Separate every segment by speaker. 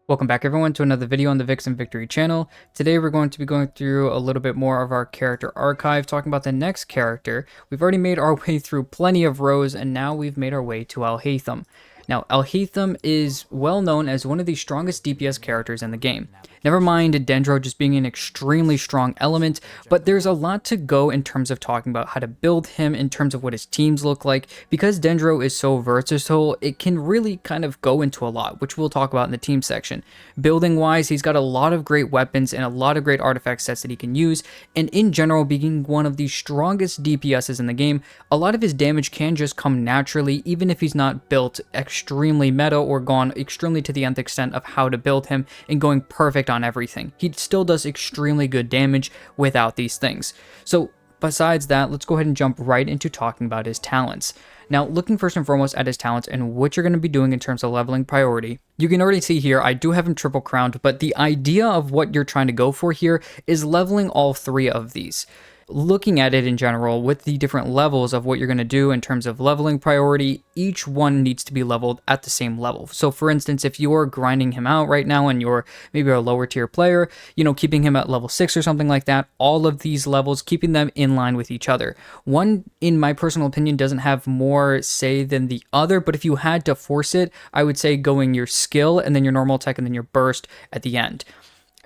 Speaker 1: Welcome back everyone to another video on the Vixen Victory channel. Today we're going to be going through a little bit more of our character archive, talking about the next character. We've already made our way through plenty of rows and now we've made our way to Alhaitham. Now Alhaitham is well known as one of the strongest DPS characters in the game. Never mind Dendro just being an extremely strong element, but there's a lot to go in terms of talking about how to build him, in terms of what his teams look like. Because Dendro is so versatile, it can really kind of go into a lot, which we'll talk about in the team section. Building wise, he's got a lot of great weapons and a lot of great artifact sets that he can use, and in general, being one of the strongest DPSs in the game, a lot of his damage can just come naturally, even if he's not built extremely meta or gone extremely to the nth extent of how to build him and going perfect on everything. He still does extremely good damage without these things. So besides that, let's go ahead and jump right into talking about his talents. Now, looking first and foremost at his talents and what you're going to be doing in terms of leveling priority, you can already see here, I do have him triple crowned, but the idea of what you're trying to go for here is leveling all three of these. Looking at it in general, with the different levels of what you're going to do in terms of leveling priority, each one needs to be leveled at the same level. So for instance, if you're grinding him out right now and you're maybe a lower tier player, keeping him at level 6 or something like that, all of these levels, keeping them in line with each other. One, in my personal opinion, doesn't have more say than the other, but if you had to force it, I would say going your skill and then your normal attack and then your burst at the end.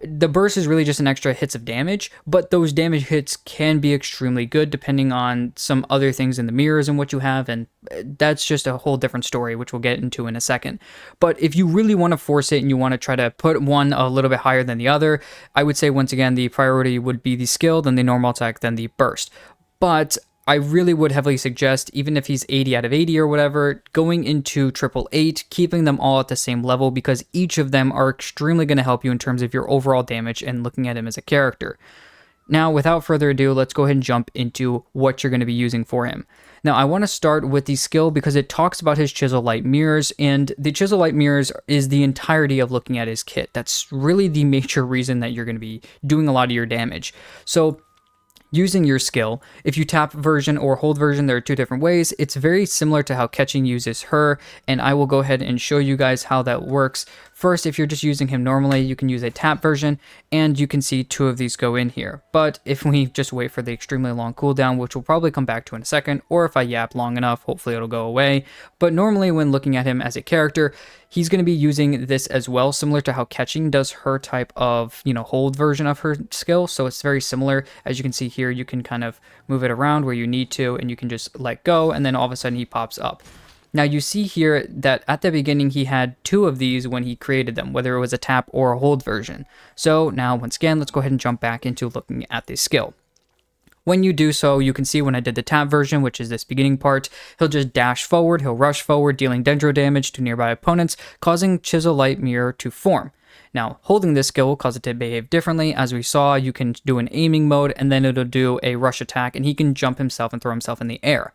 Speaker 1: The burst is really just an extra hits of damage, but those damage hits can be extremely good depending on some other things in the mirrors and what you have, and that's just a whole different story, which we'll get into in a second. But if you really want to force it and you want to try to put one a little bit higher than the other, I would say once again the priority would be the skill, then the normal attack, then the burst. But I really would heavily suggest, even if he's 80 out of 80 or whatever, going into 888, keeping them all at the same level, because each of them are extremely going to help you in terms of your overall damage and looking at him as a character. Now, without further ado, let's go ahead and jump into what you're going to be using for him. Now, I want to start with the skill because it talks about his Chisel Light Mirrors, and the Chisel Light Mirrors is the entirety of looking at his kit. That's really the major reason that you're going to be doing a lot of your damage. So, using your skill, if you tap version or hold version, there are two different ways. It's very similar to how Catching uses her, and I will go ahead and show you guys how that works. First, if you're just using him normally, you can use a tap version, and you can see two of these go in here. But if we just wait for the extremely long cooldown, which we'll probably come back to in a second, or if I yap long enough, hopefully it'll go away. But normally when looking at him as a character, he's going to be using this as well, similar to how Catching does her type of, hold version of her skill. So it's very similar. As you can see here, you can kind of move it around where you need to, and you can just let go, and then all of a sudden he pops up. Now you see here that at the beginning he had two of these when he created them, whether it was a tap or a hold version. So now once again, let's go ahead and jump back into looking at this skill. When you do so, you can see when I did the tap version, which is this beginning part, he'll just dash forward, he'll rush forward, dealing Dendro damage to nearby opponents, causing Chisel Light Mirror to form. Now, holding this skill will cause it to behave differently. As we saw, you can do an aiming mode, and then it'll do a rush attack, and he can jump himself and throw himself in the air.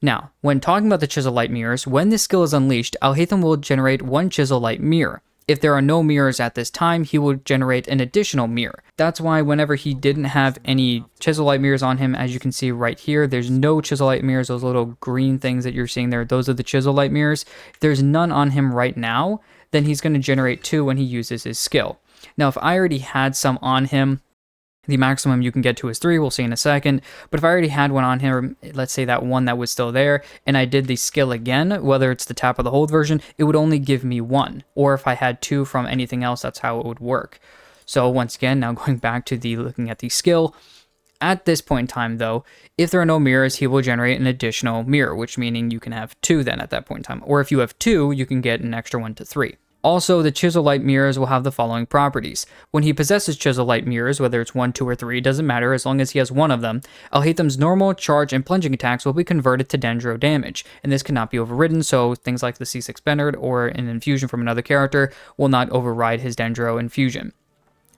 Speaker 1: Now, when talking about the Chisel Light Mirrors, when this skill is unleashed, Alhaitham will generate one Chisel Light Mirror. If there are no mirrors at this time, he will generate an additional mirror. That's why whenever he didn't have any Chisel Light Mirrors on him, as you can see right here, there's no Chisel Light Mirrors, those little green things that you're seeing there, those are the Chisel Light Mirrors. If there's none on him right now, then he's going to generate two when he uses his skill. Now, if I already had some on him, the maximum you can get to is 3, we'll see in a second. But if I already had one on him, let's say that one that was still there, and I did the skill again, whether it's the tap or the hold version, it would only give me 1. Or if I had 2 from anything else, that's how it would work. So once again, now going back to looking at the skill, at this point in time though, if there are no mirrors, he will generate an additional mirror, which meaning you can have 2 then at that point in time. Or if you have 2, you can get an extra 1 to 3. Also, the Chisel Light Mirrors will have the following properties. When he possesses Chisel Light Mirrors, whether it's 1, 2, or 3, doesn't matter as long as he has one of them, Alhaitham's normal, charge, and plunging attacks will be converted to Dendro damage, and this cannot be overridden, so things like the C6 Bennard or an infusion from another character will not override his Dendro infusion.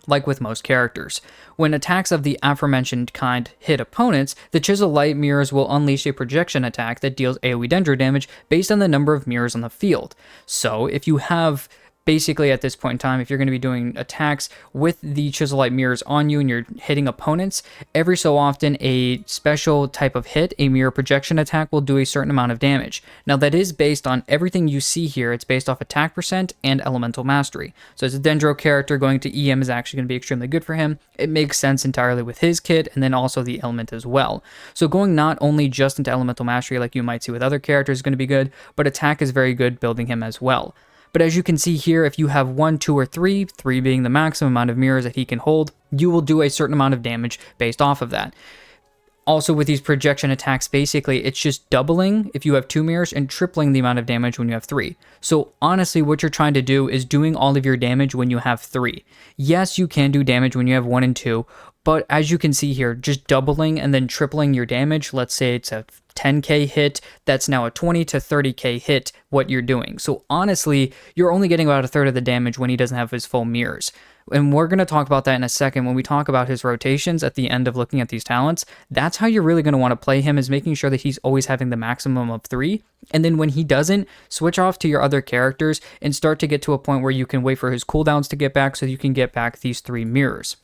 Speaker 1: Like with most characters. When attacks of the aforementioned kind hit opponents, the Chisel Light Mirrors will unleash a projection attack that deals AoE Dendro damage based on the number of mirrors on the field. So, if you have basically at this point in time, if you're going to be doing attacks with the Chiselite mirrors on you and you're hitting opponents, every so often a special type of hit, a mirror projection attack, will do a certain amount of damage. Now that is based on everything you see here. It's based off attack percent and elemental mastery. So as a Dendro character, going to EM is actually going to be extremely good for him. It makes sense entirely with his kit and then also the element as well. So going not only just into elemental mastery like you might see with other characters is going to be good, but attack is very good building him as well. But as you can see here, if you have 1, 2, or 3, 3 being the maximum amount of mirrors that he can hold, you will do a certain amount of damage based off of that. Also with these projection attacks, basically it's just doubling if you have 2 mirrors and tripling the amount of damage when you have 3. So honestly, what you're trying to do is doing all of your damage when you have 3. Yes, you can do damage when you have 1 and 2, but as you can see here, just doubling and then tripling your damage, let's say it's a 10k hit, that's now a 20 to 30k hit what you're doing. So honestly, you're only getting about a third of the damage when he doesn't have his full mirrors. And we're going to talk about that in a second when we talk about his rotations at the end of looking at these talents. That's how you're really going to want to play him, is making sure that he's always having the maximum of 3. And then when he doesn't, switch off to your other characters and start to get to a point where you can wait for his cooldowns to get back so you can get back these 3 mirrors.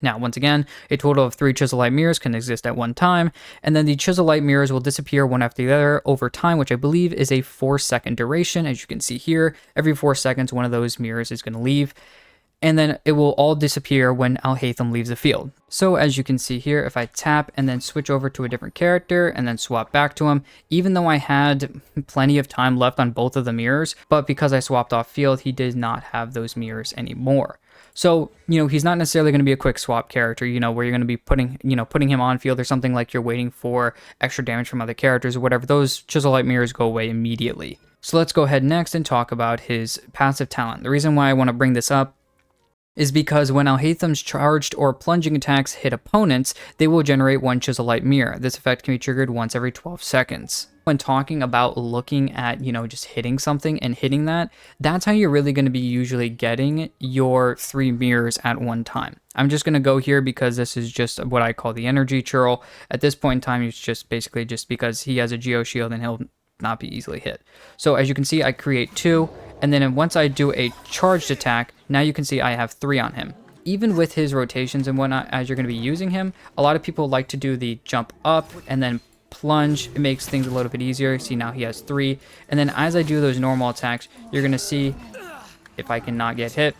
Speaker 1: Now, once again, a total of 3 Chiselite mirrors can exist at one time, and then the Chiselite mirrors will disappear one after the other over time, which I believe is a 4-second duration. As you can see here, every 4 seconds, one of those mirrors is going to leave, and then it will all disappear when Alhaitham leaves the field. So as you can see here, if I tap and then switch over to a different character and then swap back to him, even though I had plenty of time left on both of the mirrors, but because I swapped off field, he did not have those mirrors anymore. So, he's not necessarily going to be a quick swap character, where you're going to be putting him on field or something like you're waiting for extra damage from other characters or whatever. Those Chiselite mirrors go away immediately. So let's go ahead next and talk about his passive talent. The reason why I want to bring this up is because when Alhaitham's charged or plunging attacks hit opponents, they will generate 1 Chiselite mirror. This effect can be triggered once every 12 seconds. When talking about looking at, just hitting something and hitting that's how you're really going to be usually getting your 3 mirrors at one time. I'm just going to go here because this is just what I call the energy churl. At this point in time, it's just basically just because he has a Geo Shield and he'll not be easily hit. So as you can see, I create 2, and then once I do a charged attack, now you can see I have 3 on him. Even with his rotations and whatnot, as you're going to be using him, a lot of people like to do the jump up and then plunge. It makes things a little bit easier. See, now he has 3, and then as I do those normal attacks, you're going to see if I cannot get hit.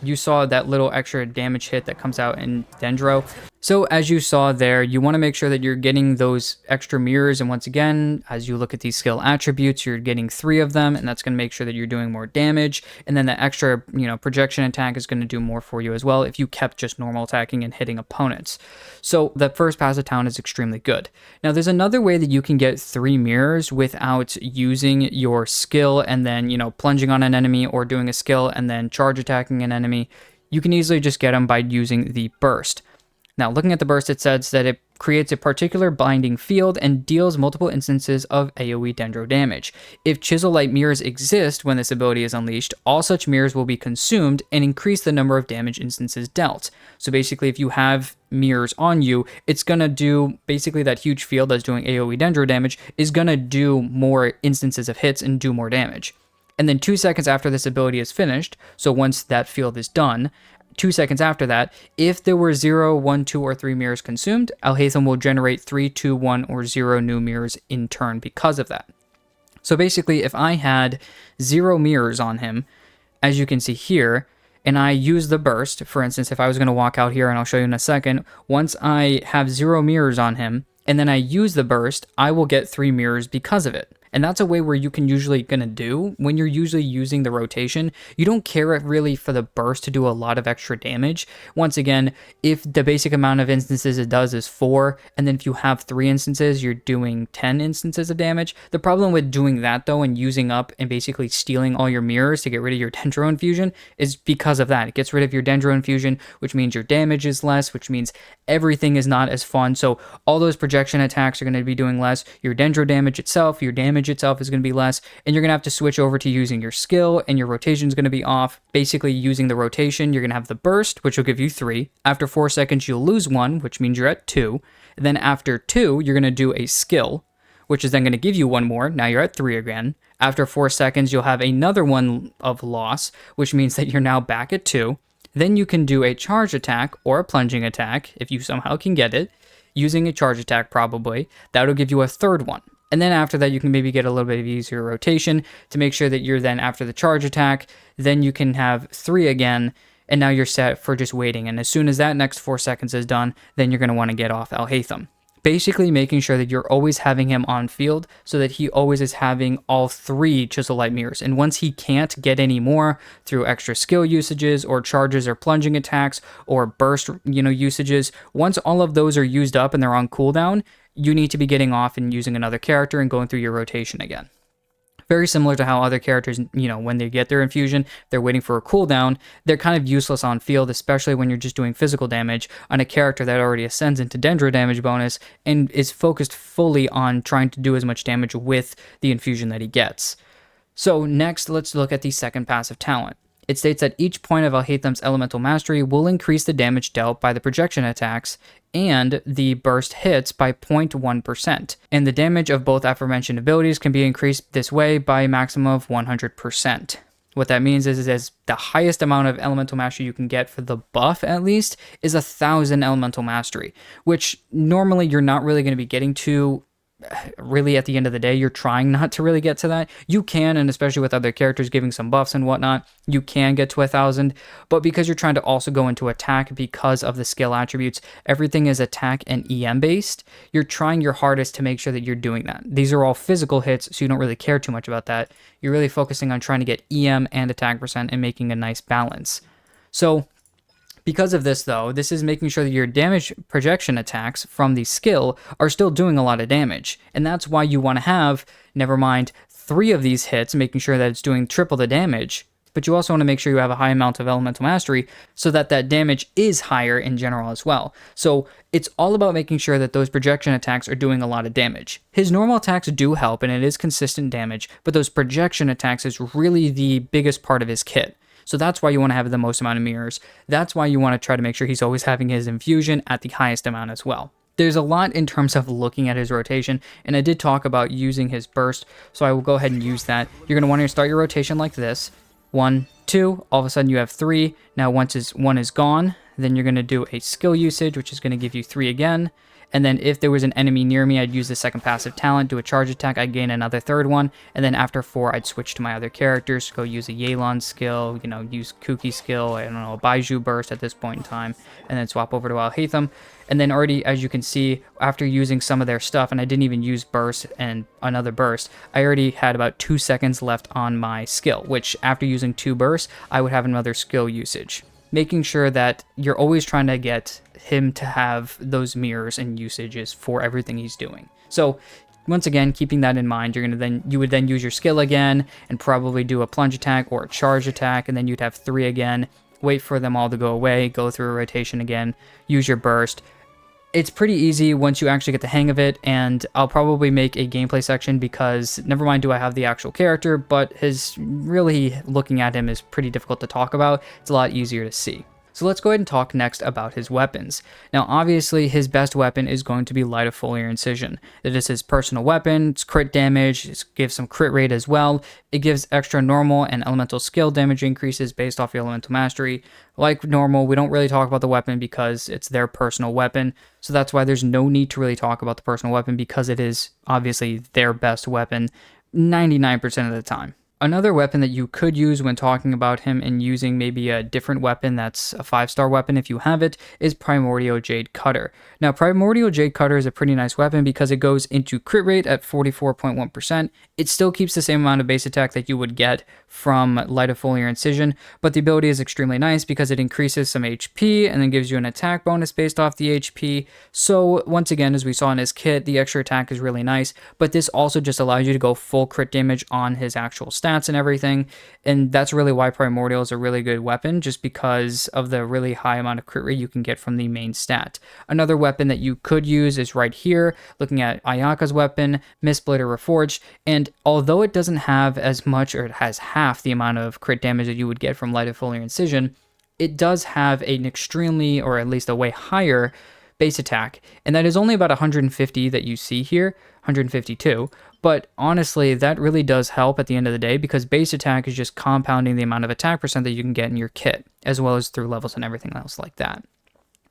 Speaker 1: You saw that little extra damage hit that comes out in Dendro. So as you saw there, you want to make sure that you're getting those extra mirrors. And once again, as you look at these skill attributes, you're getting 3 of them, and that's going to make sure that you're doing more damage. And then the extra, projection attack is going to do more for you as well if you kept just normal attacking and hitting opponents. So the first passive talent is extremely good. Now there's another way that you can get 3 mirrors without using your skill and then, plunging on an enemy or doing a skill and then charge attacking an enemy. You can easily just get them by using the burst. Now, looking at the burst, it says that it creates a particular binding field and deals multiple instances of AoE Dendro damage. If Chiselite mirrors exist when this ability is unleashed, all such mirrors will be consumed and increase the number of damage instances dealt. So basically, if you have mirrors on you, it's going to do, basically that huge field that's doing AoE Dendro damage is going to do more instances of hits and do more damage. And then 2 seconds after this ability is finished, so once that field is done, 2 seconds after that, if there were 0, 1, 2, or 3 mirrors consumed, Alhaitham will generate 3, 2, 1, or 0 new mirrors in turn because of that. So basically, if I had 0 mirrors on him, as you can see here, and I use the burst, for instance, if I was going to walk out here, and I'll show you in a second, once I have 0 mirrors on him, and then I use the burst, I will get 3 mirrors because of it. And that's a way where you can usually gonna do when you're usually using the rotation. You don't care really for the burst to do a lot of extra damage. Once again, if the basic amount of instances it does is 4, and then if you have 3 instances, you're doing 10 instances of damage. The problem with doing that though and using up and basically stealing all your mirrors to get rid of your Dendro infusion is because of that. It gets rid of your Dendro infusion, which means your damage is less, which means everything is not as fun. So all those projection attacks are going to be doing less. Your Dendro damage itself, your damage itself is going to be less, and you're going to have to switch over to using your skill, and your rotation is going to be off. Basically, using the rotation, you're going to have the burst, which will give you 3. After 4 seconds, you'll lose 1, which means you're at 2. And then after 2, you're going to do a skill, which is then going to give you one more. Now you're at 3 again. After 4 seconds, you'll have another one of loss, which means that you're now back at 2. Then you can do a charge attack or a plunging attack, if you somehow can get it, using a charge attack probably. That'll give you a third one. And then after that, you can maybe get a little bit of easier rotation to make sure that you're then after the charge attack, then you can have 3 again, and now you're set for just waiting. And as soon as that next 4 seconds is done, then you're going to want to get off Alhaitham. Basically making sure that you're always having him on field so that he always is having all 3 Chisel Light Mirrors. And once he can't get any more through extra skill usages or charges or plunging attacks or burst, usages, once all of those are used up and they're on cooldown, you need to be getting off and using another character and going through your rotation again. Very similar to how other characters, when they get their infusion, they're waiting for a cooldown, they're kind of useless on field, especially when you're just doing physical damage on a character that already ascends into Dendro damage bonus and is focused fully on trying to do as much damage with the infusion that he gets. So next, let's look at the second passive talent. It states that each point of Alhaitham's elemental mastery will increase the damage dealt by the projection attacks and the burst hits by 0.1%, and the damage of both aforementioned abilities can be increased this way by a maximum of 100%. What that means is the highest amount of elemental mastery you can get for the buff, at least, is 1,000 elemental mastery, which normally you're not really going to be getting to. Really, at the end of the day, you're trying not to really get to that. You can, and especially with other characters giving some buffs and whatnot, you can get to 1,000, but because you're trying to also go into attack because of the skill attributes, everything is attack and EM based, you're trying your hardest to make sure that you're doing that. These are all physical hits, so you don't really care too much about that. You're really focusing on trying to get EM and attack percent and making a nice balance. So because of this, though, this is making sure that your damage projection attacks from the skill are still doing a lot of damage. And that's why you want to have, never mind, 3 of these hits, making sure that it's doing triple the damage. But you also want to make sure you have a high amount of elemental mastery so that that damage is higher in general as well. So it's all about making sure that those projection attacks are doing a lot of damage. His normal attacks do help, and it is consistent damage, but those projection attacks is really the biggest part of his kit. So that's why you want to have the most amount of mirrors. That's why you want to try to make sure he's always having his infusion at the highest amount as well. There's a lot in terms of looking at his rotation, and I did talk about using his burst, so I will go ahead and use that. You're going to want to start your rotation like this. 1, 2, all of a sudden you have 3. Now once 1 is gone, then you're going to do a skill usage, which is going to give you 3 again. And then if there was an enemy near me, I'd use the second passive talent, do a charge attack, I'd gain another third one, and then after 4, I'd switch to my other characters, go use a Yelan skill, use Kuki skill, I don't know, a Baiju burst at this point in time, and then swap over to Alhaitham. And then already, as you can see, after using some of their stuff, and I didn't even use burst and another burst, I already had about 2 seconds left on my skill, which after using 2 bursts, I would have another skill usage. Making sure that you're always trying to get him to have those mirrors and usages for everything he's doing. So once again, keeping that in mind, you would then use your skill again and probably do a plunge attack or a charge attack, and then you'd have 3 again, wait for them all to go away, go through a rotation again, use your burst. It's pretty easy once you actually get the hang of it, and I'll probably make a gameplay section because never mind do I have the actual character, but really looking at him is pretty difficult to talk about. It's a lot easier to see. So let's go ahead and talk next about his weapons. Now, obviously, his best weapon is going to be Light of Foliar Incision. It is his personal weapon, it's crit damage, it gives some crit rate as well. It gives extra normal and elemental skill damage increases based off your elemental mastery. Like normal, we don't really talk about the weapon because it's their personal weapon, so that's why there's no need to really talk about the personal weapon because it is obviously their best weapon 99% of the time. Another weapon that you could use when talking about him and using maybe a different weapon that's a 5-star weapon if you have it, is Primordial Jade Cutter. Now, Primordial Jade Cutter is a pretty nice weapon because it goes into crit rate at 44.1%. It still keeps the same amount of base attack that you would get from Light of Foliar Incision, but the ability is extremely nice because it increases some HP and then gives you an attack bonus based off the HP. So once again, as we saw in his kit, the extra attack is really nice, but this also just allows you to go full crit damage on his actual stats and everything, and that's really why Primordial is a really good weapon, just because of the really high amount of crit rate you can get from the main stat. Another weapon that you could use is right here, looking at Ayaka's weapon, Mistblade Reforged, and although it doesn't have as much, or it has half the amount of crit damage that you would get from Light of Foliar Incision, it does have an extremely, or at least a way higher base attack, and that is only about 150 that you see here, 152. But honestly, that really does help at the end of the day, because base attack is just compounding the amount of attack percent that you can get in your kit, as well as through levels and everything else like that.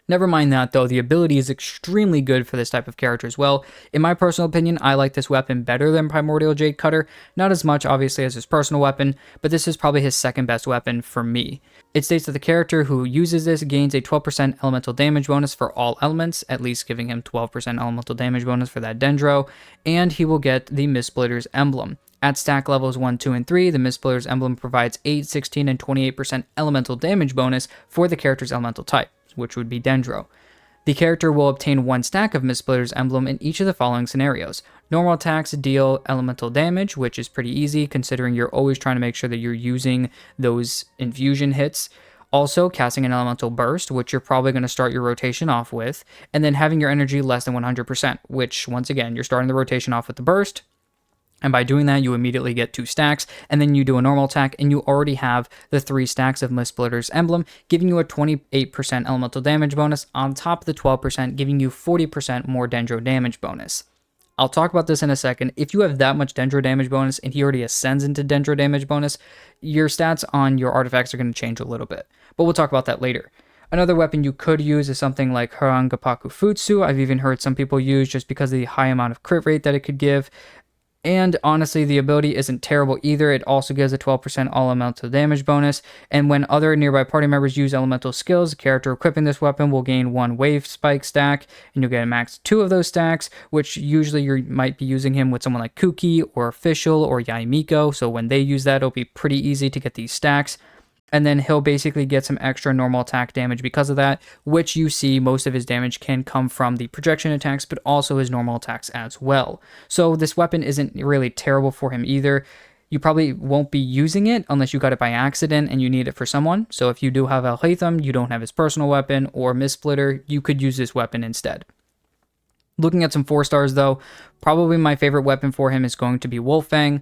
Speaker 1: Never mind that, though, the ability is extremely good for this type of character as well. In my personal opinion, I like this weapon better than Primordial Jade Cutter. Not as much, obviously, as his personal weapon, but this is probably his second best weapon for me. It states that the character who uses this gains a 12% elemental damage bonus for all elements, at least giving him 12% elemental damage bonus for that Dendro, and he will get the Mistsplitter's emblem. At stack levels 1, 2, and 3, the Mistsplitter's emblem provides 8, 16, and 28% elemental damage bonus for the character's elemental type, which would be Dendro. The character will obtain 1 stack of Mistsplitter's emblem in each of the following scenarios. Normal attacks deal elemental damage, which is pretty easy considering you're always trying to make sure that you're using those infusion hits. Also, casting an elemental burst, which you're probably going to start your rotation off with, and then having your energy less than 100%, which, once again, you're starting the rotation off with the burst. And by doing that, you immediately get 2 stacks, and then you do a normal attack, and you already have the 3 stacks of Mistsplitter's emblem, giving you a 28% elemental damage bonus on top of the 12%, giving you 40% more Dendro damage bonus. I'll talk about this in a second. If you have that much Dendro damage bonus, and he already ascends into Dendro damage bonus, your stats on your artifacts are going to change a little bit. But we'll talk about that later. Another weapon you could use is something like Harangapaku Futsu. I've even heard some people use just because of the high amount of crit rate that it could give. And honestly, the ability isn't terrible either. It also gives a 12% all elemental damage bonus. And when other nearby party members use elemental skills, the character equipping this weapon will gain 1 wave spike stack, and you'll get a max 2 of those stacks, which usually you might be using him with someone like Kuki or Official or Yaimiko. So when they use that, it'll be pretty easy to get these stacks. And then he'll basically get some extra normal attack damage because of that, which you see most of his damage can come from the projection attacks, but also his normal attacks as well. So this weapon isn't really terrible for him either. You probably won't be using it unless you got it by accident and you need it for someone. So if you do have Alhaitham, you don't have his personal weapon, or Mistsplitter, you could use this weapon instead. Looking at some 4 stars though, probably my favorite weapon for him is going to be Wolffang.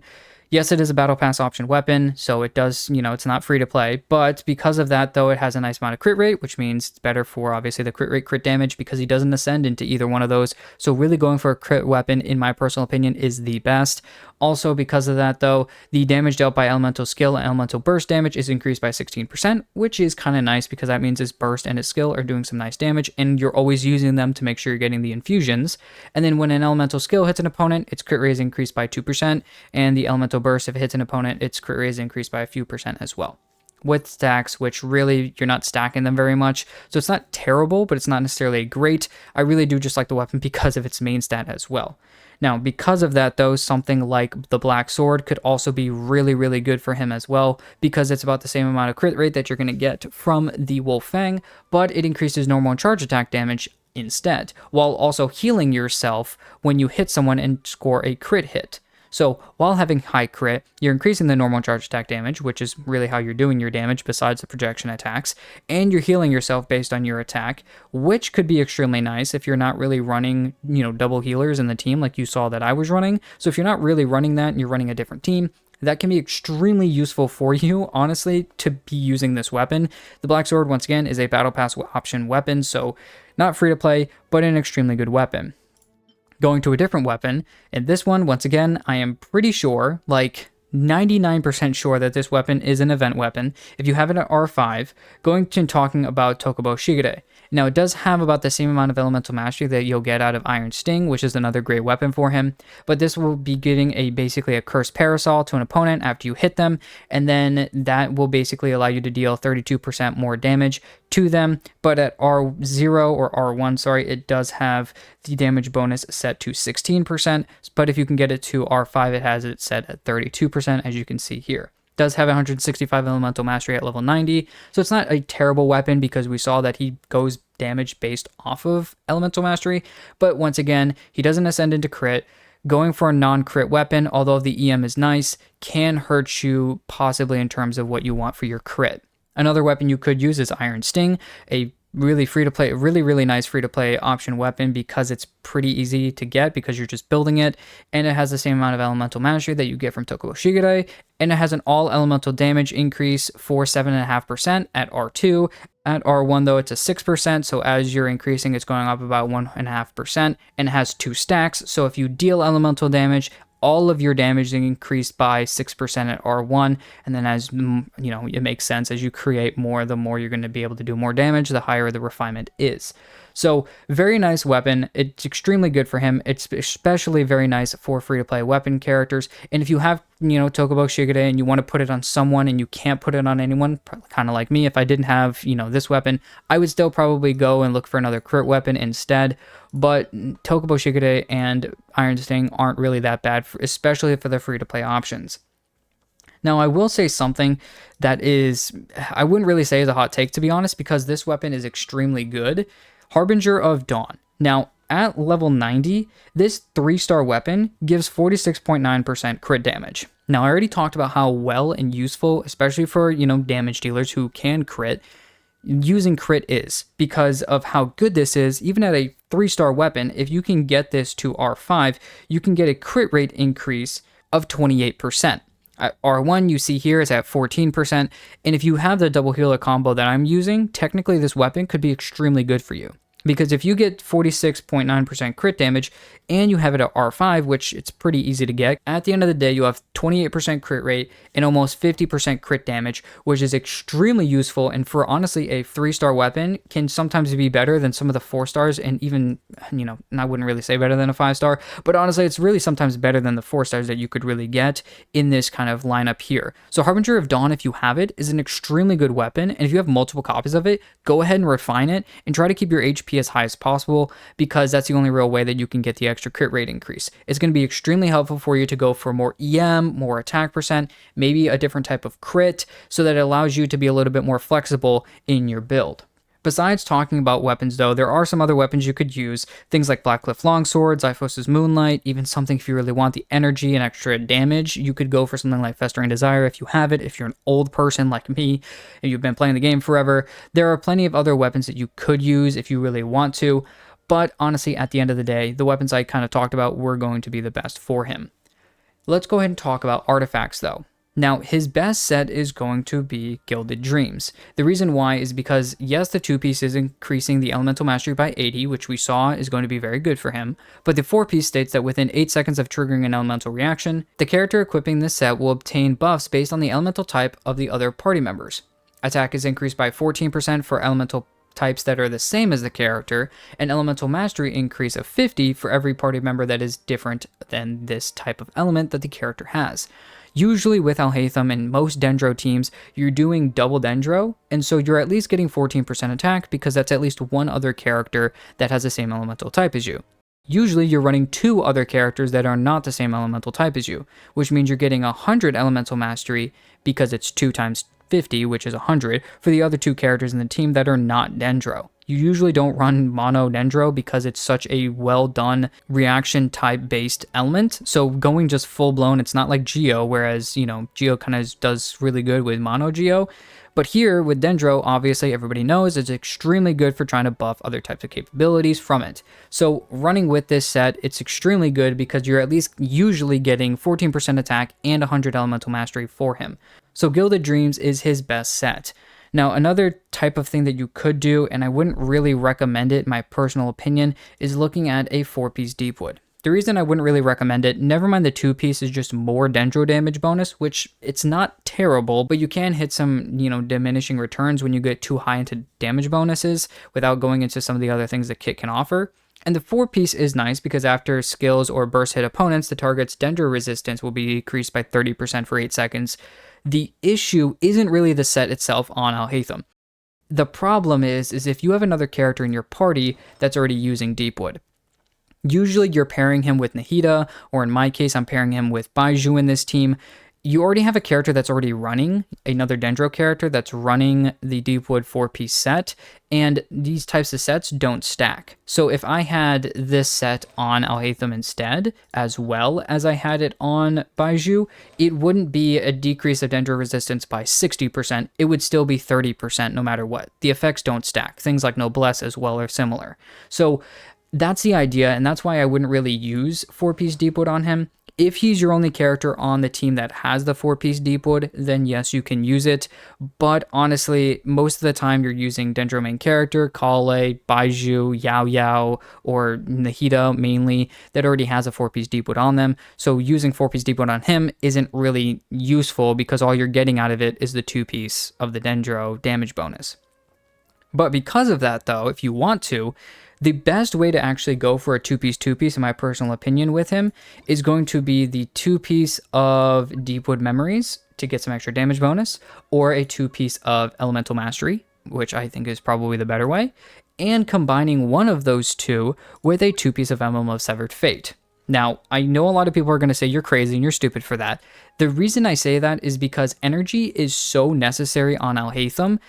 Speaker 1: Yes, it is a Battle Pass option weapon, so it does, it's not free to play, but because of that, though, it has a nice amount of crit rate, which means it's better for, obviously, the crit rate, crit damage, because he doesn't ascend into either one of those, so really going for a crit weapon, in my personal opinion, is the best. Also, because of that, though, the damage dealt by elemental skill and elemental burst damage is increased by 16%, which is kind of nice, because that means his burst and his skill are doing some nice damage, and you're always using them to make sure you're getting the infusions. And then when an elemental skill hits an opponent, its crit rate is increased by 2%, and the elemental burst, if it hits an opponent, its crit rate is increased by a few percent as well. With stacks, which really, you're not stacking them very much, so it's not terrible, but it's not necessarily great. I really do just like the weapon because of its main stat as well. Now, because of that, though, something like the Black Sword could also be really, really good for him as well, because it's about the same amount of crit rate that you're going to get from the Wolffang, but it increases normal and charge attack damage instead, while also healing yourself when you hit someone and score a crit hit. So while having high crit, you're increasing the normal charge attack damage, which is really how you're doing your damage besides the projection attacks, and you're healing yourself based on your attack, which could be extremely nice if you're not really running, double healers in the team like you saw that I was running. So if you're not really running that and you're running a different team, that can be extremely useful for you, honestly, to be using this weapon. The Black Sword, once again, is a Battle Pass option weapon, so not free to play, but an extremely good weapon. Going to a different weapon, and this one, once again, I am pretty sure, like 99% sure that this weapon is an event weapon. If you have it at R5, going to talking about Tokubo Shigure. Now, it does have about the same amount of elemental mastery that you'll get out of Iron Sting, which is another great weapon for him, but this will be getting basically a Cursed Parasol to an opponent after you hit them, and then that will basically allow you to deal 32% more damage to them, but at R0 or R1, it does have the damage bonus set to 16%, but if you can get it to R5, it has it set at 32%, as you can see here. Does have 165 elemental mastery at level 90, so it's not a terrible weapon because we saw that he goes damage based off of elemental mastery, but once again, he doesn't ascend into crit. Going for a non-crit weapon, although the EM is nice, can hurt you possibly in terms of what you want for your crit. Another weapon you could use is Iron Sting, a really free-to-play, really nice free-to-play option weapon because it's pretty easy to get because you're just building it, and it has the same amount of elemental mastery that you get from Tokubo Shigure, and it has an all elemental damage increase for 7.5% at R2, At R1 though, it's a 6%, so as you're increasing, it's going up about 1.5%, and it has 2 stacks, so if you deal elemental damage, all of your damage is increased by 6% at R1, and then as you know, it makes sense, as you create more, the more you're going to be able to do more damage, the higher the refinement is. So very nice weapon. It's extremely good for him. It's especially very nice for free-to-play weapon characters. And if you have, you know, Tokubo Shigure and you want to put it on someone and you can't put it on anyone, kind of like me, if I didn't have, you know, this weapon, I would still probably go and look for another crit weapon instead. But Tokubo Shigure and Iron Sting aren't really that bad, especially for the free-to-play options. Now, I will say something that is, I wouldn't really say is a hot take, to be honest, because this weapon is extremely good. Harbinger of Dawn. Now, at level 90, this 3-star weapon gives 46.9% crit damage. Now, I already talked about how well and useful, especially for, you know, damage dealers who can crit, using crit is, because of how good this is. Even at a 3-star weapon, if you can get this to R5, you can get a crit rate increase of 28%. At R1, you see here is at 14%, and if you have the double healer combo that I'm using, technically this weapon could be extremely good for you. Because if you get 46.9% crit damage, and you have it at R5, which it's pretty easy to get, at the end of the day, you have 28% crit rate and almost 50% crit damage, which is extremely useful, and for honestly a 3-star weapon can sometimes be better than some of the 4-stars, and even, you know, I wouldn't really say better than a 5-star, but honestly, it's really sometimes better than the 4-stars that you could really get in this kind of lineup here. So Harbinger of Dawn, if you have it, is an extremely good weapon, and if you have multiple copies of it, go ahead and refine it, and try to keep your HP as high as possible, because that's the only real way that you can get the extra crit rate increase. It's going to be extremely helpful for you to go for more EM, more attack percent, maybe a different type of crit, so that it allows you to be a little bit more flexible in your build. Besides talking about weapons though, there are some other weapons you could use, things like Blackcliff Longsword, Zyphos' Moonlight, even something if you really want the energy and extra damage, you could go for something like Festering Desire if you have it, if you're an old person like me, and you've been playing the game forever. There are plenty of other weapons that you could use if you really want to, but honestly, at the end of the day, the weapons I kind of talked about were going to be the best for him. Let's go ahead and talk about artifacts though. Now, his best set is going to be Gilded Dreams. The reason why is because, yes, the 2-piece is increasing the elemental mastery by 80, which we saw is going to be very good for him, but the 4-piece states that within 8 seconds of triggering an elemental reaction, the character equipping this set will obtain buffs based on the elemental type of the other party members. Attack is increased by 14% for elemental types that are the same as the character, and elemental mastery increase of 50 for every party member that is different than this type of element that the character has. Usually with Alhaitham and most Dendro teams, you're doing double Dendro, and so you're at least getting 14% attack because that's at least one other character that has the same elemental type as you. Usually you're running 2 other characters that are not the same elemental type as you, which means you're getting 100 elemental mastery because it's 2 times 50, which is 100, for the other 2 characters in the team that are not Dendro. You usually don't run mono Dendro because it's such a well done reaction type based element. So going just full blown, it's not like Geo, whereas, you know, Geo kind of does really good with mono Geo. But here with Dendro, obviously everybody knows it's extremely good for trying to buff other types of capabilities from it. So running with this set, it's extremely good because you're at least usually getting 14% attack and 100 elemental mastery for him. So Gilded Dreams is his best set. Now, another type of thing that you could do, and I wouldn't really recommend it, in my personal opinion, is looking at a 4-piece Deepwood. The reason I wouldn't really recommend it, never mind the 2-piece is just more Dendro damage bonus, which it's not terrible, but you can hit some, you know, diminishing returns when you get too high into damage bonuses without going into some of the other things the kit can offer. And the 4-piece is nice because after skills or burst hit opponents, the target's Dendro resistance will be decreased by 30% for 8 seconds. The issue isn't really the set itself on Alhaitham. The problem is if you have another character in your party that's already using Deepwood. Usually you're pairing him with Nahida, or in my case, I'm pairing him with Baiju in this team. You already have a character that's already running, another Dendro character that's running the Deepwood 4-piece set, and these types of sets don't stack. So if I had this set on Alhaitham instead, as well as I had it on Baiju, it wouldn't be a decrease of Dendro resistance by 60%, it would still be 30% no matter what. The effects don't stack. Things like Noblesse as well are similar. So that's the idea, and that's why I wouldn't really use 4-piece Deepwood on him. If he's your only character on the team that has the 4-piece Deepwood, then yes, you can use it. But honestly, most of the time you're using Dendro main character, Kale, Baiju, Yao Yao, or Nahida mainly, that already has a 4-piece Deepwood on them. So using 4-piece Deepwood on him isn't really useful because all you're getting out of it is the 2-piece of the Dendro damage bonus. But because of that, though, if you want to, the best way to actually go for a 2-piece, in my personal opinion, with him is going to be the 2-piece of Deepwood Memories to get some extra damage bonus, or a 2-piece of Elemental Mastery, which I think is probably the better way, and combining one of those two with a 2-piece of Emblem of Severed Fate. Now, I know a lot of people are going to say you're crazy and you're stupid for that. The reason I say that is because energy is so necessary on Alhaitham,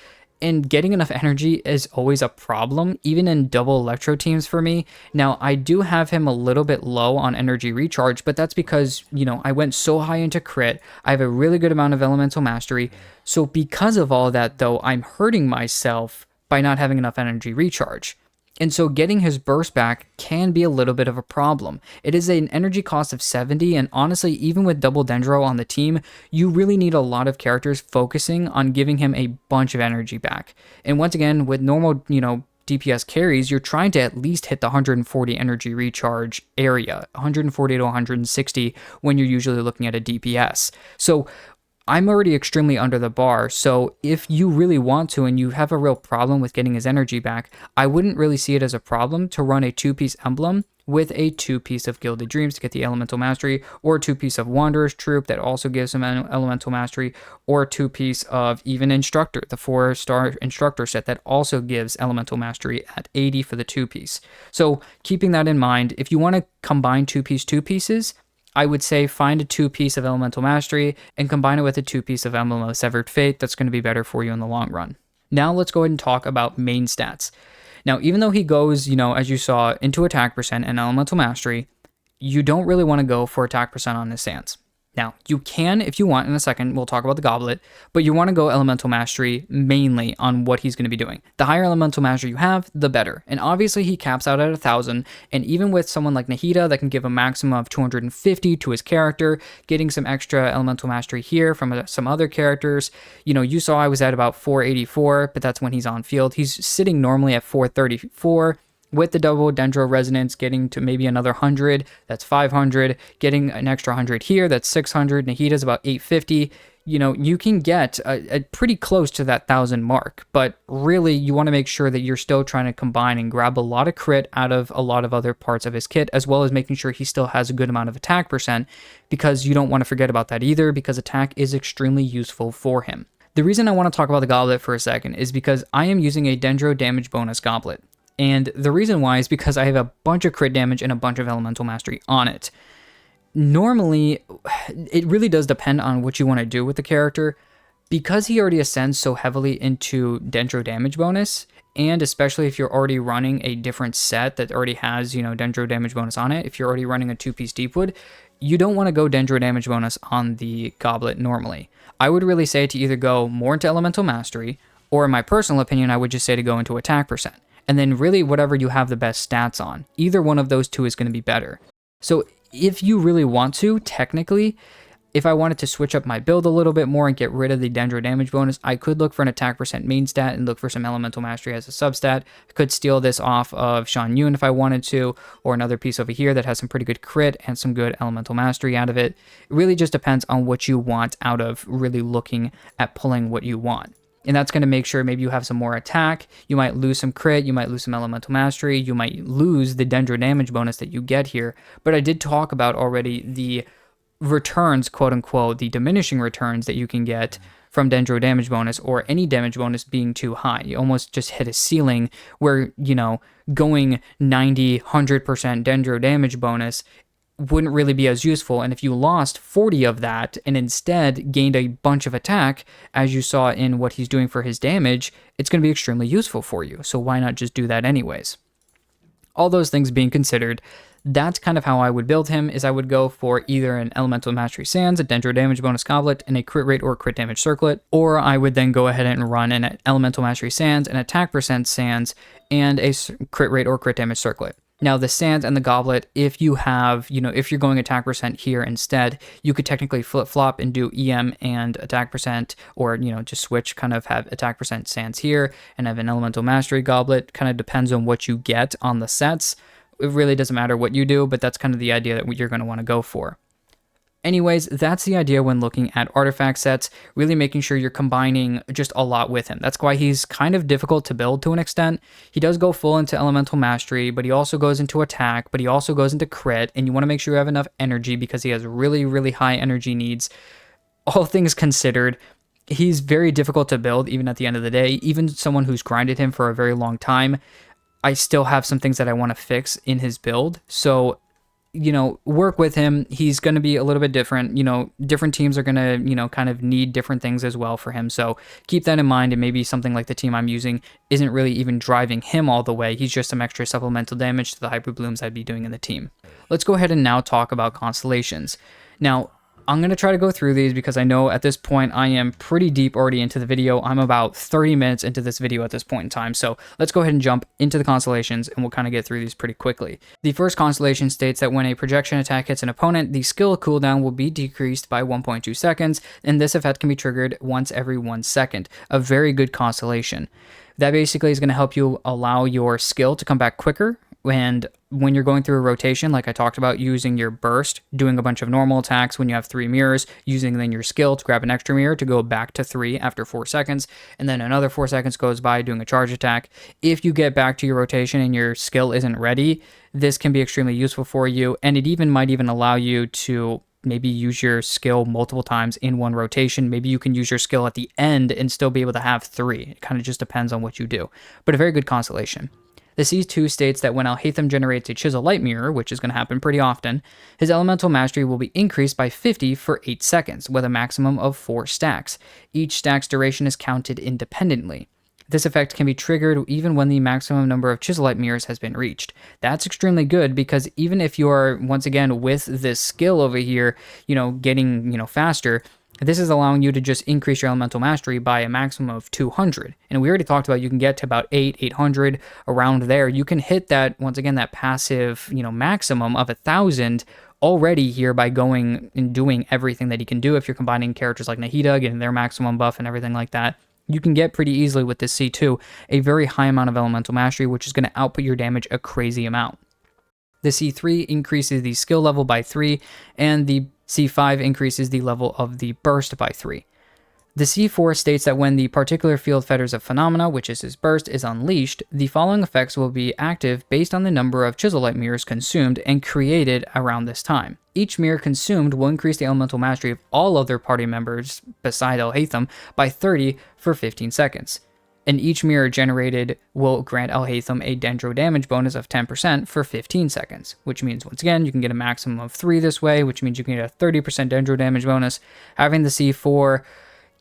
Speaker 1: and getting enough energy is always a problem, even in double electro teams for me. Now, I do have him a little bit low on energy recharge, but that's because, I went so high into crit. I have a really good amount of elemental mastery. So because of all that, though, I'm hurting myself by not having enough energy recharge. And so getting his burst back can be a little bit of a problem. It is an energy cost of 70, and honestly, even with double Dendro on the team, you really need a lot of characters focusing on giving him a bunch of energy back. And once again, with normal, DPS carries, you're trying to at least hit the 140 energy recharge area, 140 to 160 when you're usually looking at a DPS. So I'm already extremely under the bar, so if you really want to and you have a real problem with getting his energy back, I wouldn't really see it as a problem to run a 2-piece emblem with a 2-piece of Gilded Dreams to get the Elemental Mastery, or a 2-piece of Wanderer's Troop that also gives him an Elemental Mastery, or a 2-piece of even Instructor, the 4-star Instructor set that also gives Elemental Mastery at 80 for the 2-piece. So keeping that in mind, if you want to combine 2-pieces, I would say find a 2-piece of Elemental Mastery and combine it with a 2-piece of Emblem of Severed Fate. That's going to be better for you in the long run. Now let's go ahead and talk about main stats. Now, even though he goes, as you saw, into attack percent and Elemental Mastery, you don't really want to go for attack percent on his sands. Now, you can if you want in a second, we'll talk about the goblet, but you want to go Elemental Mastery mainly on what he's going to be doing. The higher Elemental Mastery you have, the better. And obviously he caps out at 1,000, and even with someone like Nahida that can give a maximum of 250 to his character, getting some extra Elemental Mastery here from some other characters, you saw I was at about 484, but that's when he's on field. He's sitting normally at 434. With the double Dendro Resonance, getting to maybe another 100, that's 500. Getting an extra 100 here, that's 600. Nahida's about 850. You can get a pretty close to that 1,000 mark, but really you want to make sure that you're still trying to combine and grab a lot of crit out of a lot of other parts of his kit, as well as making sure he still has a good amount of attack percent, because you don't want to forget about that either, because attack is extremely useful for him. The reason I want to talk about the goblet for a second is because I am using a Dendro damage bonus goblet. And the reason why is because I have a bunch of crit damage and a bunch of Elemental Mastery on it. Normally, it really does depend on what you want to do with the character. Because he already ascends so heavily into Dendro damage bonus, and especially if you're already running a different set that already has, Dendro damage bonus on it, if you're already running a 2-piece Deepwood, you don't want to go Dendro damage bonus on the goblet normally. I would really say to either go more into Elemental Mastery, or in my personal opinion, I would just say to go into attack percent. And then really whatever you have the best stats on. Either one of those two is going to be better. So if you really want to, technically, if I wanted to switch up my build a little bit more and get rid of the Dendro damage bonus, I could look for an attack percent main stat and look for some Elemental Mastery as a substat. I could steal this off of Shan Yun if I wanted to, or another piece over here that has some pretty good crit and some good Elemental Mastery out of it. It really just depends on what you want out of really looking at pulling what you want. And that's going to make sure maybe you have some more attack, you might lose some crit, you might lose some Elemental Mastery, you might lose the Dendro damage bonus that you get here. But I did talk about already the returns, quote unquote, the diminishing returns that you can get from Dendro damage bonus, or any damage bonus being too high. You almost just hit a ceiling where, going 90, 100% Dendro damage bonus wouldn't really be as useful. And if you lost 40 of that and instead gained a bunch of attack, as you saw in what he's doing for his damage, it's going to be extremely useful for you. So why not just do that anyways? All those things being considered, that's kind of how I would build him, is I would go for either an Elemental Mastery Sands, a Dendro damage bonus goblet, and a crit rate or crit damage circlet, or I would then go ahead and run an Elemental Mastery Sands, an attack percent Sands, and a crit rate or crit damage circlet. Now, the Sand and the Goblet, if you have, if you're going attack percent here instead, you could technically flip-flop and do EM and attack percent, or, just switch, kind of have attack percent Sands here and have an Elemental Mastery Goblet. Kind of depends on what you get on the sets. It really doesn't matter what you do, but that's kind of the idea that you're going to want to go for. Anyways, that's the idea when looking at artifact sets, really making sure you're combining just a lot with him. That's why he's kind of difficult to build to an extent. He does go full into Elemental Mastery, but he also goes into attack, but he also goes into crit, and you want to make sure you have enough energy because he has really, really high energy needs. All things considered, he's very difficult to build even at the end of the day. Even someone who's grinded him for a very long time, I still have some things that I want to fix in his build. So work with him. He's going to be a little bit different. Different teams are going to, kind of need different things as well for him. So keep that in mind. And maybe something like the team I'm using isn't really even driving him all the way. He's just some extra supplemental damage to the Hyper Blooms I'd be doing in the team. Let's go ahead and now talk about Constellations. Now, I'm going to try to go through these because I know at this point I am pretty deep already into the video. I'm about 30 minutes into this video at this point in time. So let's go ahead and jump into the constellations and we'll kind of get through these pretty quickly. The first constellation states that when a projection attack hits an opponent, the skill cooldown will be decreased by 1.2 seconds, and this effect can be triggered once every 1 second. A very good constellation. That basically is going to help you allow your skill to come back quicker. And when you're going through a rotation, like I talked about, using your burst, doing a bunch of normal attacks when you have 3 mirrors, using then your skill to grab an extra mirror to go back to 3 after 4 seconds, and then another 4 seconds goes by doing a charge attack. If you get back to your rotation and your skill isn't ready, this can be extremely useful for you, and it might even allow you to maybe use your skill multiple times in one rotation. Maybe you can use your skill at the end and still be able to have 3. It kind of just depends on what you do, but a very good constellation. The C2 states that when Alhaitham generates a Chisel Light Mirror, which is going to happen pretty often, his Elemental Mastery will be increased by 50 for 8 seconds, with a maximum of 4 stacks. Each stack's duration is counted independently. This effect can be triggered even when the maximum number of Chisel Light Mirrors has been reached. That's extremely good because even if you are, once again, with this skill over here, getting, faster, this is allowing you to just increase your Elemental Mastery by a maximum of 200. And we already talked about you can get to about 800, around there. You can hit that, once again, that passive, maximum of 1,000 already here by going and doing everything that he can do. If you're combining characters like Nahida, getting their maximum buff and everything like that, you can get pretty easily with this C2 a very high amount of Elemental Mastery, which is going to output your damage a crazy amount. The C3 increases the skill level by 3, and the C5 increases the level of the burst by 3. The C4 states that when the particular field fetters of phenomena, which is his burst, is unleashed, the following effects will be active based on the number of Chisel Light Mirrors consumed and created around this time. Each mirror consumed will increase the Elemental Mastery of all other party members beside Alhaitham by 30 for 15 seconds. And each mirror generated will grant Alhaitham a Dendro damage bonus of 10% for 15 seconds, which means, once again, you can get a maximum of 3 this way, which means you can get a 30% Dendro damage bonus. Having the C4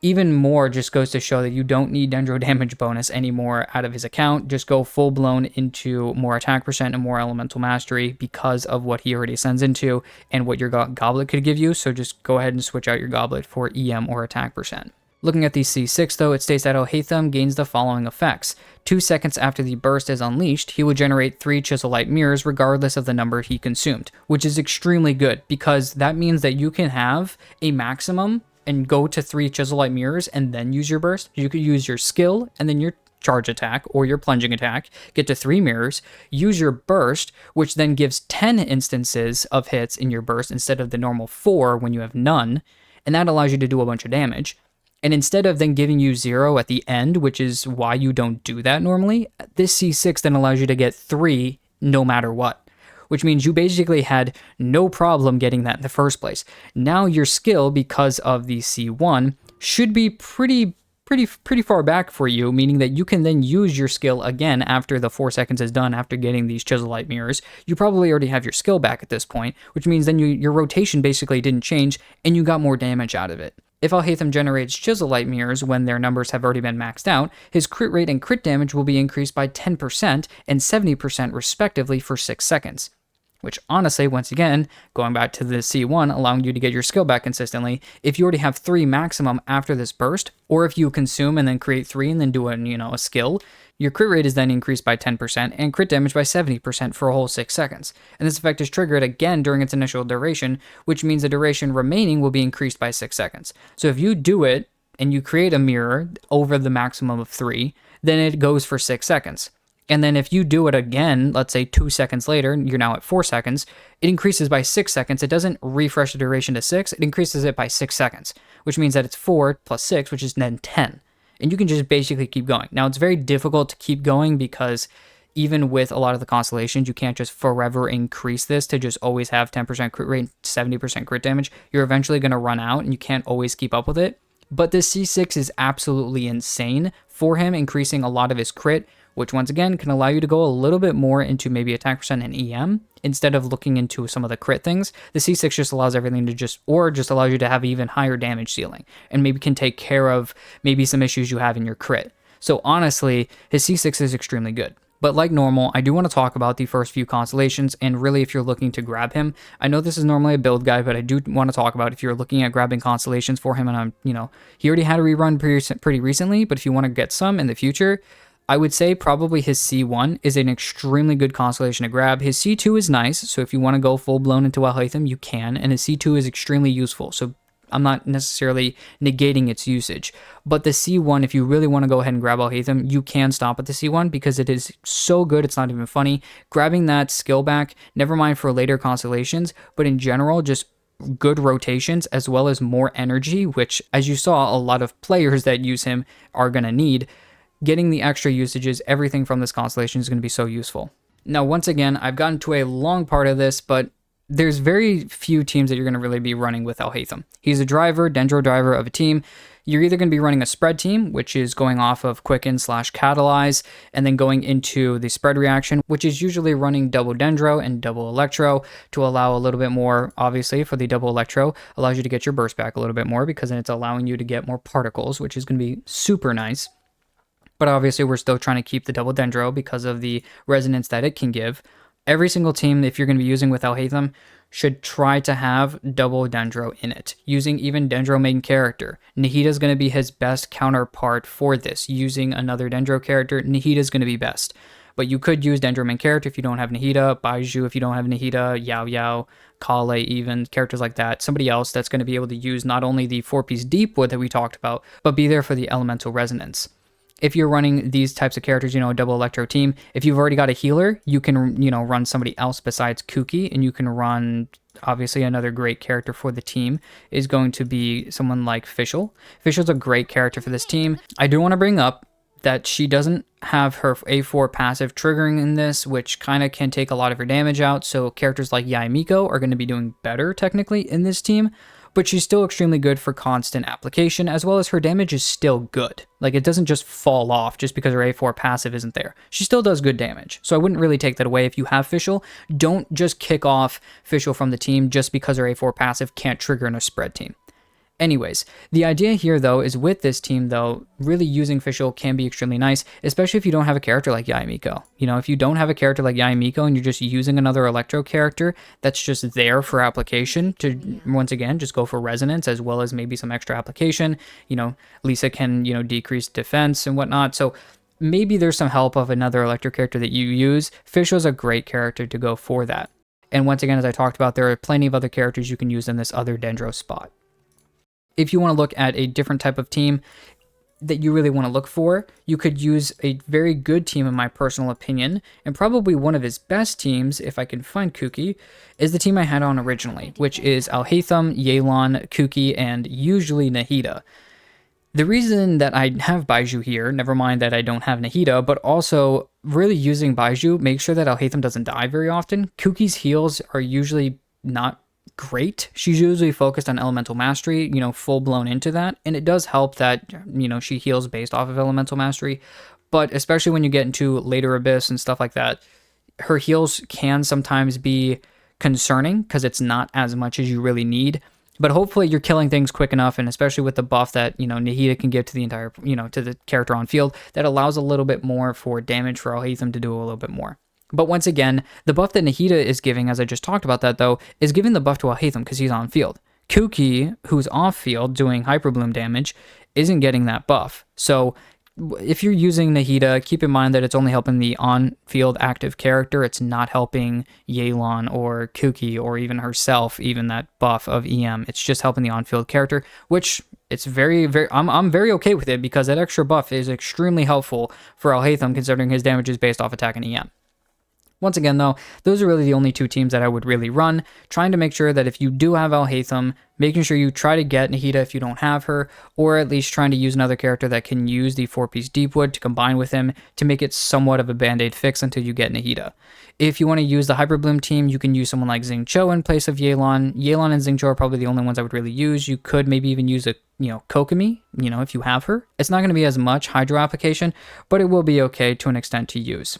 Speaker 1: even more just goes to show that you don't need Dendro damage bonus anymore out of his account. Just go full-blown into more attack percent and more Elemental Mastery because of what he already ascends into and what your Goblet could give you, so just go ahead and switch out your Goblet for EM or attack percent. Looking at the C6 though, it states that Alhaitham gains the following effects. 2 seconds after the burst is unleashed, he will generate 3 Chisel Light Mirrors regardless of the number he consumed, which is extremely good because that means that you can have a maximum and go to 3 Chisel Light Mirrors and then use your burst. You could use your skill and then your charge attack or your plunging attack, get to 3 mirrors, use your burst, which then gives 10 instances of hits in your burst instead of the normal 4 when you have none, and that allows you to do a bunch of damage. And instead of then giving you 0 at the end, which is why you don't do that normally, this C6 then allows you to get 3 no matter what, which means you basically had no problem getting that in the first place. Now your skill, because of the C1, should be pretty far back for you, meaning that you can then use your skill again after the 4 seconds is done after getting these Chisel Light Mirrors. You probably already have your skill back at this point, which means then your rotation basically didn't change and you got more damage out of it. If Alhaitham generates Chisel Light Mirrors when their numbers have already been maxed out, his crit rate and crit damage will be increased by 10% and 70% respectively for 6 seconds. which honestly, once again, going back to the C1, allowing you to get your skill back consistently, if you already have 3 maximum after this burst, or if you consume and then create 3 and then do a skill, your crit rate is then increased by 10% and crit damage by 70% for a whole 6 seconds. And this effect is triggered again during its initial duration, which means the duration remaining will be increased by 6 seconds. So if you do it and you create a mirror over the maximum of 3, then it goes for 6 seconds. And then if you do it again, let's say 2 seconds later, you're now at 4 seconds, it increases by 6 seconds. It doesn't refresh the duration to 6, it increases it by 6 seconds, which means that it's 4 plus 6, which is then 10. And you can just basically keep going. Now, it's very difficult to keep going because even with a lot of the constellations, you can't just forever increase this to just always have 10% crit rate, 70% crit damage. You're eventually going to run out and you can't always keep up with it. But this C6 is absolutely insane for him, increasing a lot of his crit, which once again can allow you to go a little bit more into maybe attack percent and EM instead of looking into some of the crit things. The C6 just allows everything to just allows you to have even higher damage ceiling and maybe can take care of maybe some issues you have in your crit. So honestly, his C6 is extremely good. But like normal, I do want to talk about the first few constellations, and really if you're looking to grab him, I know this is normally a build guide, but I do want to talk about if you're looking at grabbing constellations for him, and he already had a rerun pretty recently, but if you want to get some in the future, I would say probably his C1 is an extremely good constellation to grab. His C2 is nice, so if you want to go full-blown into Alhaitham, you can, and his C2 is extremely useful, so I'm not necessarily negating its usage. But the C1, if you really want to go ahead and grab Alhaitham, you can stop at the C1 because it is so good, it's not even funny. Grabbing that skill back, never mind for later constellations, but in general, just good rotations as well as more energy, which, as you saw, a lot of players that use him are going to need. Getting the extra usages, everything from this constellation is going to be so useful. Now, once again, I've gotten to a long part of this, but there's very few teams that you're going to really be running with Alhaitham. He's a driver, Dendro driver of a team. You're either going to be running a spread team, which is going off of Quicken/Catalyze, and then going into the spread reaction, which is usually running double Dendro and double Electro to allow a little bit more, obviously, for the double Electro, allows you to get your burst back a little bit more because then it's allowing you to get more particles, which is going to be super nice. But obviously, we're still trying to keep the double Dendro because of the resonance that it can give. Every single team, if you're going to be using with Alhaitham, should try to have double Dendro in it, using even Dendro main character. Nahida is going to be his best counterpart for this. Using another Dendro character, Nahida is going to be best. But you could use Dendro main character if you don't have Nahida, Baiju if you don't have Nahida, Yao Yao, Kale even, characters like that. Somebody else that's going to be able to use not only the 4-piece deep wood that we talked about, but be there for the elemental resonance. If you're running these types of characters, a double Electro team, if you've already got a healer, you can, run somebody else besides Kuki, and you can run, obviously, another great character for the team is going to be someone like Fischl. Fischl's a great character for this team. I do want to bring up that she doesn't have her A4 passive triggering in this, which kind of can take a lot of her damage out, so characters like Yaimiko are going to be doing better, technically, in this team. But she's still extremely good for constant application, as well as her damage is still good. Like, it doesn't just fall off just because her A4 passive isn't there. She still does good damage, so I wouldn't really take that away if you have Fischl. Don't just kick off Fischl from the team just because her A4 passive can't trigger in a spread team. Anyways, the idea here, though, is with this team, though, really using Fischl can be extremely nice, especially if you don't have a character like Yaimiko. If you don't have a character like Yaimiko and you're just using another Electro character that's just there for application to, once again, just go for resonance as well as maybe some extra application. Lisa can, decrease defense and whatnot. So maybe there's some help of another Electro character that you use. Fischl's a great character to go for that. And once again, as I talked about, there are plenty of other characters you can use in this other Dendro spot. If you want to look at a different type of team that you really want to look for, you could use a very good team in my personal opinion, and probably one of his best teams, if I can find Kuki, is the team I had on originally, which is Alhaitham, Yelan, Kuki, and usually Nahida. The reason that I have Baiju here, never mind that I don't have Nahida, but also really using Baiju, make sure that Alhaitham doesn't die very often. Kuki's heals are usually not great. She's usually focused on elemental mastery, full blown into that. And it does help that, she heals based off of elemental mastery. But especially when you get into later abyss and stuff like that, her heals can sometimes be concerning because it's not as much as you really need. But hopefully you're killing things quick enough, and especially with the buff that, Nahida can give to the entire, to the character on field, that allows a little bit more for damage for Alhaitham to do a little bit more. But once again, the buff that Nahida is giving, as I just talked about that though, is giving the buff to Alhaitham because he's on field. Kuki, who's off field doing Hyperbloom damage, isn't getting that buff. So if you're using Nahida, keep in mind that it's only helping the on-field active character. It's not helping Yelan or Kuki or even herself, even that buff of EM. It's just helping the on-field character, which it's I'm very okay with it because that extra buff is extremely helpful for Alhaitham considering his damage is based off attack and EM. Once again, though, those are really the only two teams that I would really run, trying to make sure that if you do have Alhaitham, making sure you try to get Nahida if you don't have her, or at least trying to use another character that can use the 4-piece Deepwood to combine with him to make it somewhat of a band-aid fix until you get Nahida. If you want to use the Hyperbloom team, you can use someone like Xingqiu in place of Yelan. Yelan and Xingqiu are probably the only ones I would really use. You could maybe even use a Kokomi, if you have her. It's not going to be as much Hydro application, but it will be okay to an extent to use.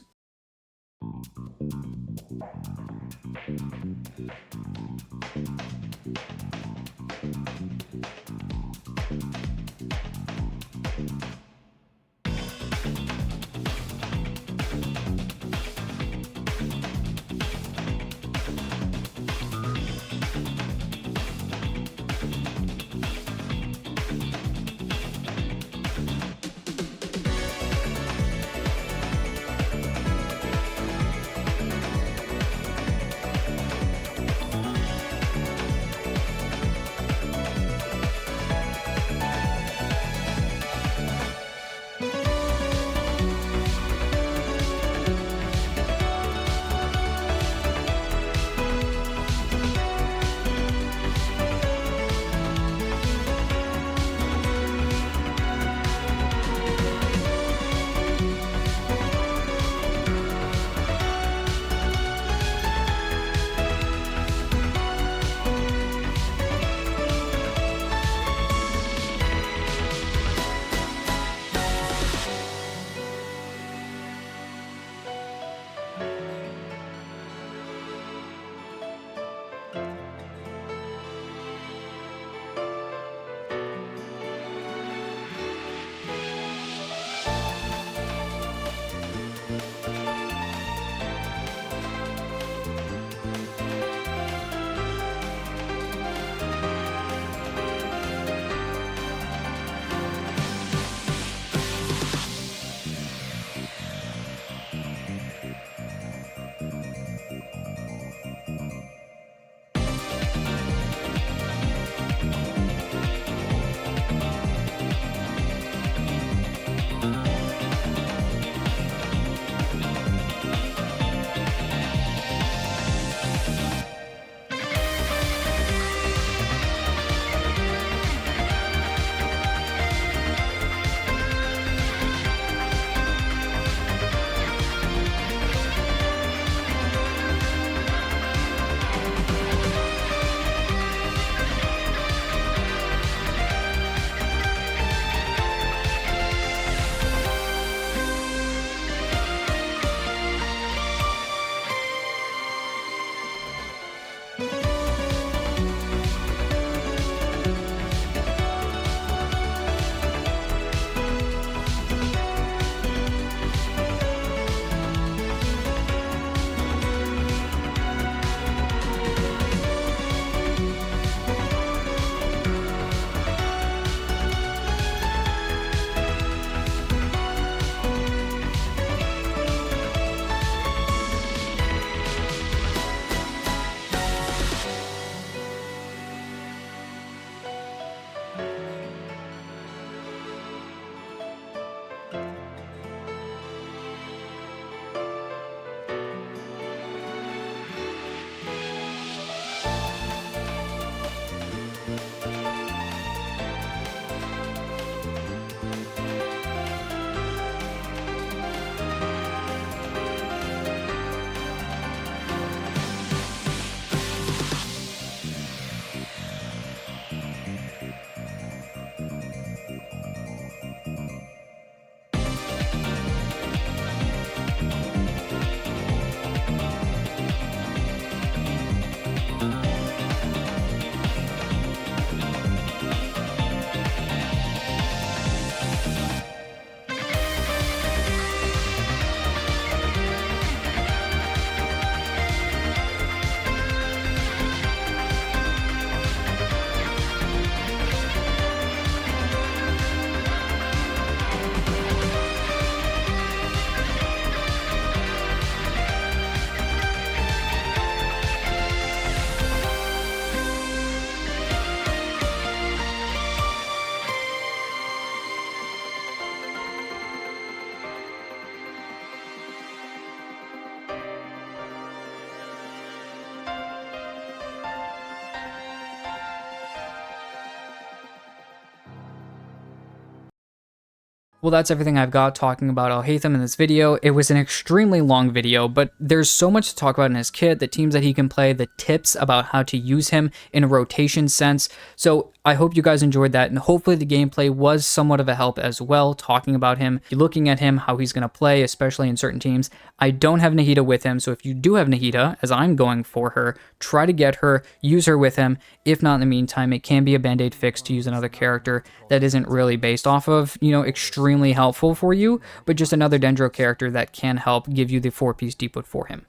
Speaker 1: Well, that's everything I've got talking about Alhaitham in this video. It was an extremely long video, but there's so much to talk about in his kit, the teams that he can play, the tips about how to use him in a rotation sense. So I hope you guys enjoyed that, and hopefully the gameplay was somewhat of a help as well, talking about him, looking at him, how he's going to play, especially in certain teams. I don't have Nahida with him, so if you do have Nahida, as I'm going for her, try to get her, use her with him. If not, in the meantime, it can be a band-aid fix to use another character that isn't really based off of, extremely helpful for you, but just another Dendro character that can help give you the 4-piece deep for him.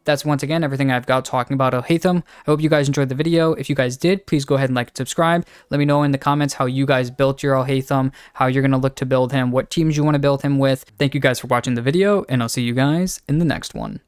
Speaker 1: That's once again everything I've got talking about Alhaitham. I hope you guys enjoyed the video. If you guys did, please go ahead and like and subscribe. Let me know in the comments how you guys built your Alhaitham, how you're going to look to build him, what teams you want to build him with. Thank you guys for watching the video, and I'll see you guys in the next one.